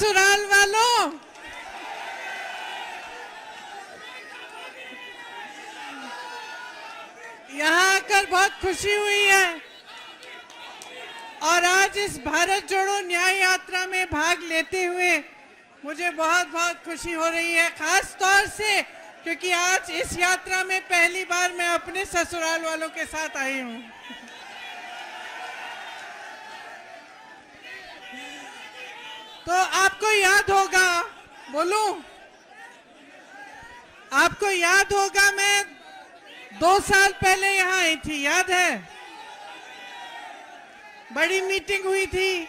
ससुराल वालों, यहाँ आकर बहुत खुशी हुई है और आज इस भारत जोड़ो न्याय यात्रा में भाग लेते हुए मुझे बहुत बहुत खुशी हो रही है, खास तौर से क्योंकि आज इस यात्रा में पहली बार मैं अपने ससुराल वालों के साथ आई हूँ। तो आपको याद होगा, बोलूं, आपको याद होगा मैं 2 साल पहले यहाँ आई थी, याद है? बड़ी मीटिंग हुई थी,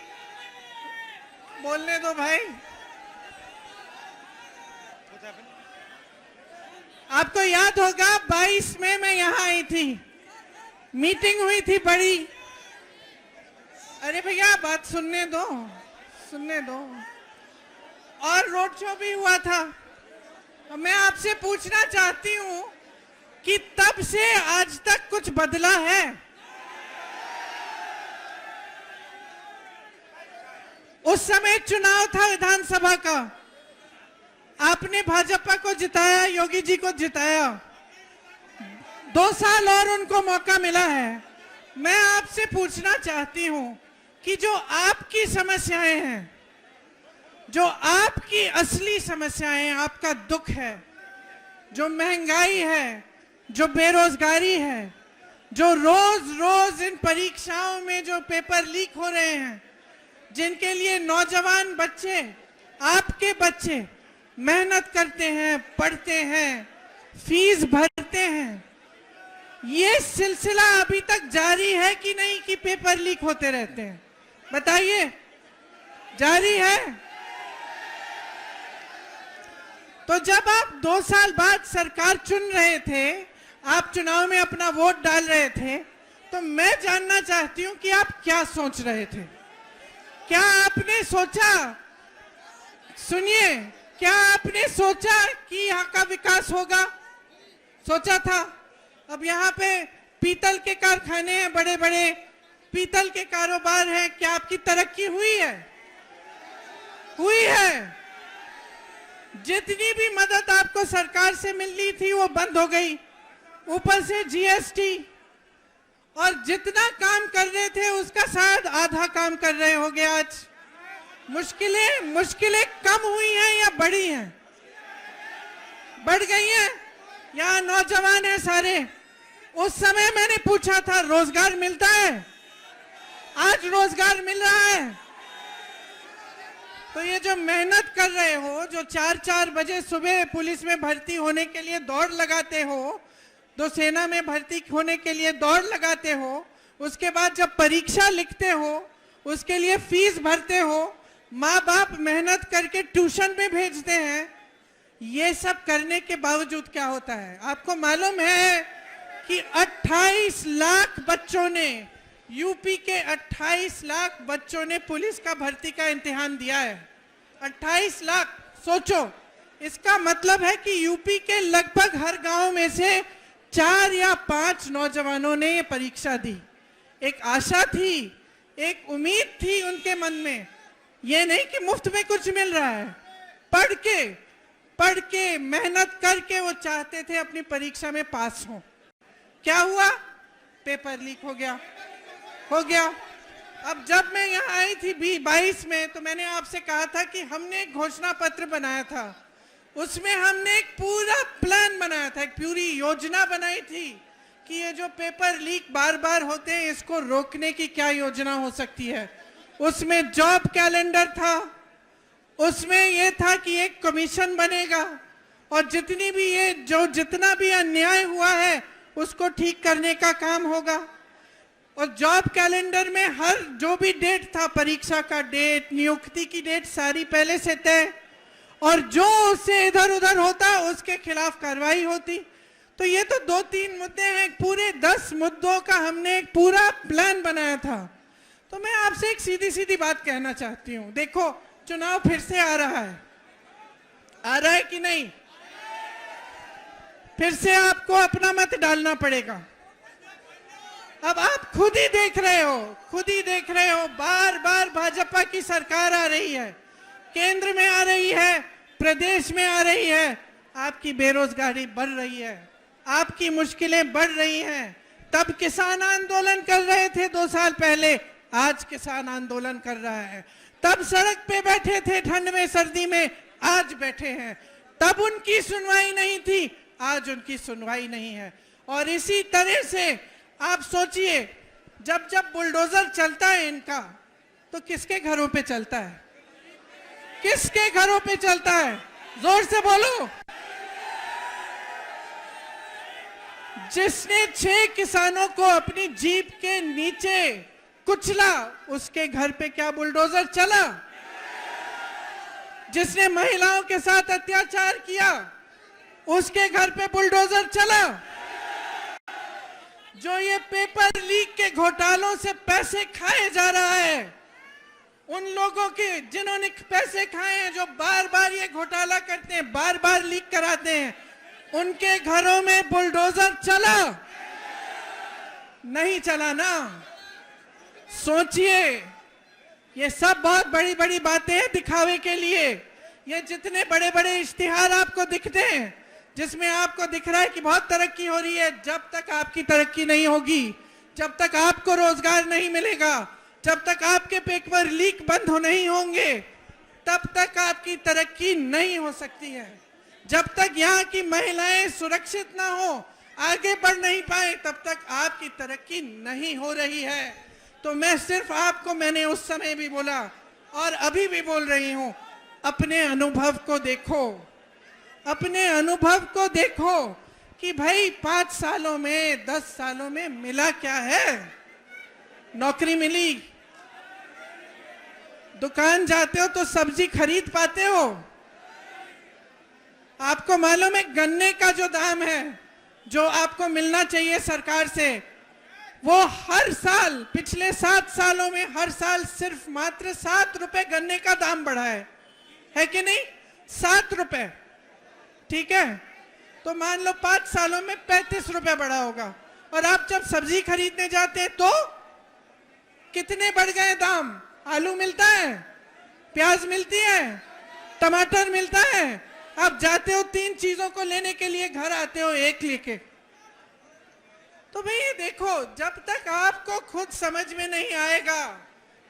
बोलने दो भाई। आपको याद होगा 22 में मैं यहाँ आई थी, मीटिंग हुई थी बड़ी। अरे भैया बात सुनने दो, सुनने दो। और रोड शो भी हुआ था। तो मैं आपसे पूछना चाहती हूँ कि तब से आज तक कुछ बदला है? उस समय चुनाव था विधानसभा का, आपने भाजपा को जिताया, योगी जी को जिताया, 2 साल और उनको मौका मिला है। मैं आपसे पूछना चाहती हूं कि जो आपकी समस्याएं हैं, जो आपकी असली समस्याएं, आपका दुख है, जो महंगाई है, जो बेरोजगारी है, जो रोज रोज इन परीक्षाओं में जो पेपर लीक हो रहे हैं, जिनके लिए नौजवान बच्चे, आपके बच्चे मेहनत करते हैं, पढ़ते हैं, फीस भरते हैं, ये सिलसिला अभी तक जारी है कि नहीं कि पेपर लीक होते रहते हैं? बताइए, जारी है? तो जब आप 2 साल बाद सरकार चुन रहे थे, आप चुनाव में अपना वोट डाल रहे थे, तो मैं जानना चाहती हूं कि आप क्या सोच रहे थे? क्या आपने सोचा, सुनिए, क्या आपने सोचा कि यहाँ का विकास होगा? सोचा था? अब यहाँ पे पीतल के कारखाने हैं, बड़े बड़े पीतल के कारोबार हैं, क्या आपकी तरक्की हुई है? हुई है। जितनी भी मदद आपको सरकार से मिलनी थी वो बंद हो गई, ऊपर से जीएसटी, और जितना काम कर रहे थे उसका शायद आधा काम कर रहे होंगे आज। मुश्किलें कम हुई हैं या बढ़ी हैं? बढ़ गई हैं। यहाँ नौजवान हैं सारे। उस समय मैंने पूछा था रोजगार मिलता है? आज रोजगार मिल रहा है। तो ये जो मेहनत कर रहे हो, जो 4-4 बजे सुबह पुलिस में भर्ती होने के लिए दौड़ लगाते हो, तो सेना में भर्ती होने के लिए दौड़ लगाते हो, उसके बाद जब परीक्षा लिखते हो, उसके लिए फीस भरते हो, माँ बाप मेहनत करके ट्यूशन में भेजते हैं, ये सब करने के बावजूद क्या होता है? आपको मालूम है कि 28 लाख बच्चों ने, यूपी के 28 लाख बच्चों ने पुलिस का भर्ती का इम्तिहान दिया है। 28 लाख, सोचो, इसका मतलब है कि यूपी के लगभग हर गांव में से 4 या 5 नौजवानों ने ये परीक्षा दी। एक आशा थी, एक उम्मीद थी उनके मन में, ये नहीं कि मुफ्त में कुछ मिल रहा है। पढ़ के मेहनत करके वो चाहते थे अपनी परीक्षा में पास हो। क्या हुआ? पेपर लीक हो गया। अब जब मैं यहाँ आई थी 22 में, तो मैंने आपसे कहा था कि हमने एक घोषणा पत्र बनाया था, उसमें हमने एक पूरा प्लान बनाया था, एक पूरी योजना बनाई थी कि ये जो पेपर लीक बार बार होते हैं, इसको रोकने की क्या योजना हो सकती है। उसमें जॉब कैलेंडर था, उसमें यह था कि एक कमीशन बनेगा और जितना भी अन्याय हुआ है उसको ठीक करने का काम होगा। और जॉब कैलेंडर में हर जो भी डेट था, परीक्षा का डेट, नियुक्ति की डेट, सारी पहले से तय, और जो उससे इधर उधर होता उसके खिलाफ कार्रवाई होती। तो ये तो 2-3 मुद्दे हैं, पूरे 10 मुद्दों का हमने एक पूरा प्लान बनाया था। तो मैं आपसे एक सीधी सीधी बात कहना चाहती हूँ, देखो चुनाव फिर से आ रहा है कि नहीं? फिर से आपको अपना मत डालना पड़ेगा। अब आप खुद ही देख रहे हो, बार बार भाजपा की सरकार आ रही है, केंद्र में आ रही है, प्रदेश में आ रही है, आपकी बेरोजगारी बढ़ रही है, आपकी मुश्किलें बढ़ रही हैं। तब किसान आंदोलन कर रहे थे 2 साल पहले, आज किसान आंदोलन कर रहा है। तब सड़क पे बैठे थे ठंड में सर्दी में, आज बैठे हैं। तब उनकी सुनवाई नहीं थी, आज उनकी सुनवाई नहीं है। और इसी तरह से आप सोचिए, जब जब बुलडोजर चलता है इनका, तो किसके घरों पे चलता है? किसके घरों पे चलता है? जोर से बोलो। जिसने 6 किसानों को अपनी जीप के नीचे कुचला, उसके घर पे क्या बुलडोजर चला? जिसने महिलाओं के साथ अत्याचार किया, उसके घर पे बुलडोजर चला? जो ये पेपर लीक के घोटालों से पैसे खाए जा रहा है, उन लोगों के जिन्होंने पैसे खाए हैं, जो बार बार ये घोटाला करते हैं, बार बार लीक कराते हैं, उनके घरों में बुलडोजर चला? नहीं चला ना। सोचिए, ये सब बहुत बड़ी बड़ी बातें हैं दिखावे के लिए। ये जितने बड़े बड़े इश्तिहार आपको दिखते हैं, जिसमें आपको दिख रहा है कि बहुत तरक्की हो रही है, जब तक आपकी तरक्की नहीं होगी, जब तक आपको रोजगार नहीं मिलेगा, जब तक आपके पेपर लीक बंद नहीं होंगे, तब तक आपकी तरक्की नहीं हो सकती है। जब तक यहाँ की महिलाएं सुरक्षित ना हो, आगे बढ़ नहीं पाए, तब तक आपकी तरक्की नहीं हो रही है। तो मैं सिर्फ आपको, मैंने उस समय भी बोला और अभी भी बोल रही हूं, अपने अनुभव को देखो, अपने अनुभव को देखो कि भाई 5 सालों में, 10 सालों में मिला क्या है? नौकरी मिली? दुकान जाते हो तो सब्जी खरीद पाते हो? आपको मालूम है गन्ने का जो दाम है, जो आपको मिलना चाहिए सरकार से, वो हर साल, पिछले 7 सालों में हर साल सिर्फ मात्र 7 रुपए गन्ने का दाम बढ़ा है कि नहीं? 7 रुपए, ठीक है? तो मान लो 5 सालों में 35 रुपए बढ़ा होगा। और आप जब सब्जी खरीदने जाते हैं तो कितने बढ़ गए दाम? आलू मिलता है, प्याज मिलती है, टमाटर मिलता है। आप जाते हो 3 चीजों को लेने के लिए, घर आते हो 1 लेके। तो भाई देखो, जब तक आपको खुद समझ में नहीं आएगा,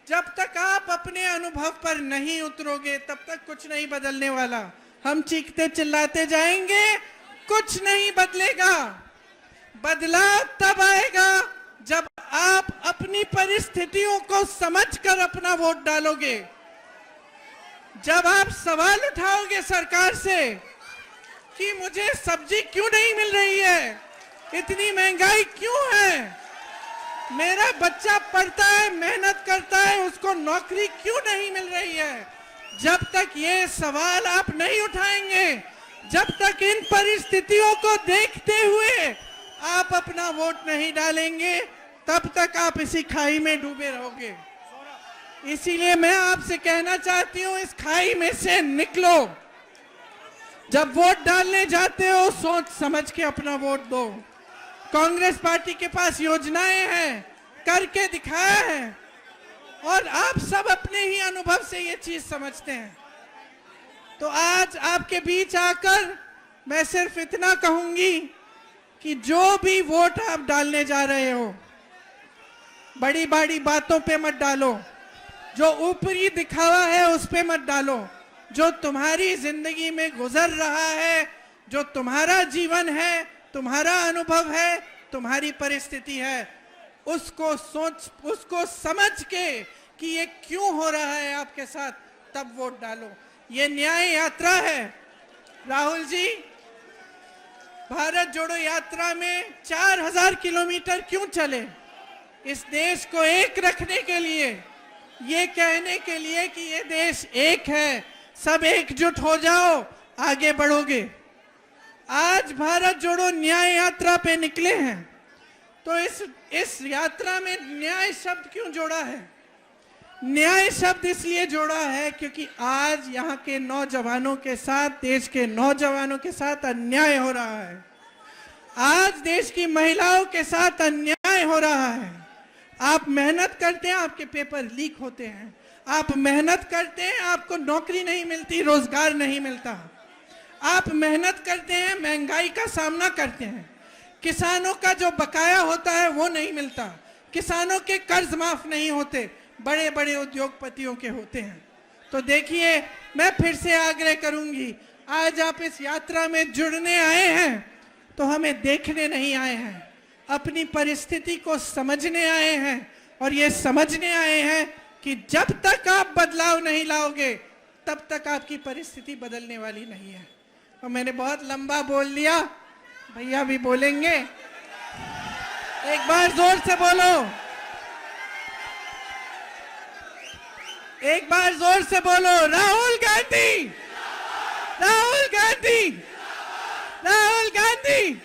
जब तक आप अपने अनुभव पर नहीं उतरोगे, तब तक कुछ नहीं बदलने वाला। हम चीखते चिल्लाते जाएंगे, कुछ नहीं बदलेगा। बदलाव तब आएगा जब आप अपनी परिस्थितियों को समझकर अपना वोट डालोगे, जब आप सवाल उठाओगे सरकार से कि मुझे सब्जी क्यों नहीं मिल रही है, इतनी महंगाई क्यों है, मेरा बच्चा पढ़ता है, मेहनत करता है, उसको नौकरी क्यों नहीं मिल रही है। जब तक ये सवाल आप नहीं उठाएंगे, जब तक इन परिस्थितियों को देखते हुए आप अपना वोट नहीं डालेंगे, तब तक आप इसी खाई में डूबे रहोगे। इसीलिए मैं आपसे कहना चाहती हूं, इस खाई में से निकलो। जब वोट डालने जाते हो, सोच समझ के अपना वोट दो। कांग्रेस पार्टी के पास योजनाएं हैं, करके दिखाया है, और आप सब अपने ही अनुभव से ये चीज समझते हैं। तो आज आपके बीच आकर मैं सिर्फ इतना कहूंगी कि जो भी वोट आप डालने जा रहे हो, बड़ी बड़ी बातों पे मत डालो, जो ऊपरी दिखावा है उस पे मत डालो। जो तुम्हारी जिंदगी में गुजर रहा है, जो तुम्हारा जीवन है, तुम्हारा अनुभव है, तुम्हारी परिस्थिति है, उसको सोच, उसको समझ के कि ये क्यों हो रहा है आपके साथ, तब वोट डालो। ये न्याय यात्रा है। राहुल जी, भारत जोड़ो यात्रा में 4000 किलोमीटर क्यों चले? इस देश को एक रखने के लिए, ये कहने के लिए कि ये देश एक है, सब एकजुट हो जाओ, आगे बढ़ोगे। आज भारत जोड़ो न्याय यात्रा पे निकले हैं, तो इस यात्रा में न्याय शब्द क्यों जोड़ा है? न्याय शब्द इसलिए जोड़ा है क्योंकि आज यहाँ के नौजवानों के साथ, देश के नौजवानों के साथ अन्याय हो रहा है। आज देश की महिलाओं के साथ अन्याय हो रहा है। आप मेहनत करते हैं, आपके पेपर लीक होते हैं। आप मेहनत करते हैं, आपको नौकरी नहीं मिलती, रोजगार नहीं मिलता। आप मेहनत करते हैं, महंगाई का सामना करते हैं, किसानों का जो बकाया होता है वो नहीं मिलता, किसानों के कर्ज माफ नहीं होते, बड़े बड़े उद्योगपतियों के होते हैं। तो देखिए, मैं फिर से आग्रह करूंगी, आज आप इस यात्रा में जुड़ने आए हैं तो हमें देखने नहीं आए हैं, अपनी परिस्थिति को समझने आए हैं। और ये समझने आए हैं कि जब तक आप बदलाव नहीं लाओगे तब तक आपकी परिस्थिति बदलने वाली नहीं है। और मैंने बहुत लंबा बोल लिया, भैया भी बोलेंगे, एक बार जोर से बोलो, एक बार जोर से बोलो, राहुल गांधी, राहुल गांधी, राहुल गांधी।